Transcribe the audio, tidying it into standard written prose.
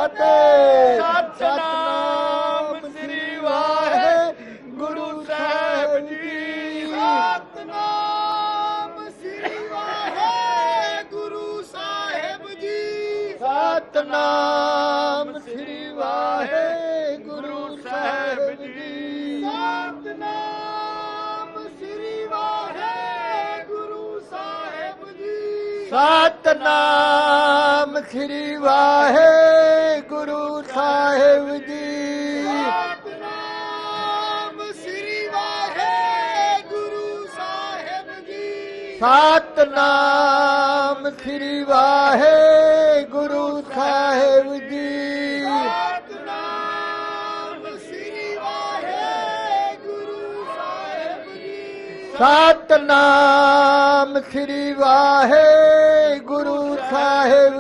Fateh. Satnam Sri Waheguru Sahib ji. Satnam Sri Waheguru Sahib ji. Satnam Sri Waheguru Sahib ji. Satnam Sri Waheguru Sahib ji. Satnam Sri Waheguru Sahib ji. Satnam Sri Waheguru Sahib ji. Satnam Sri Waheguru Sahib ji. Satnam Sri Waheguru Sahib ji. Satnam Sri Waheguru Sahib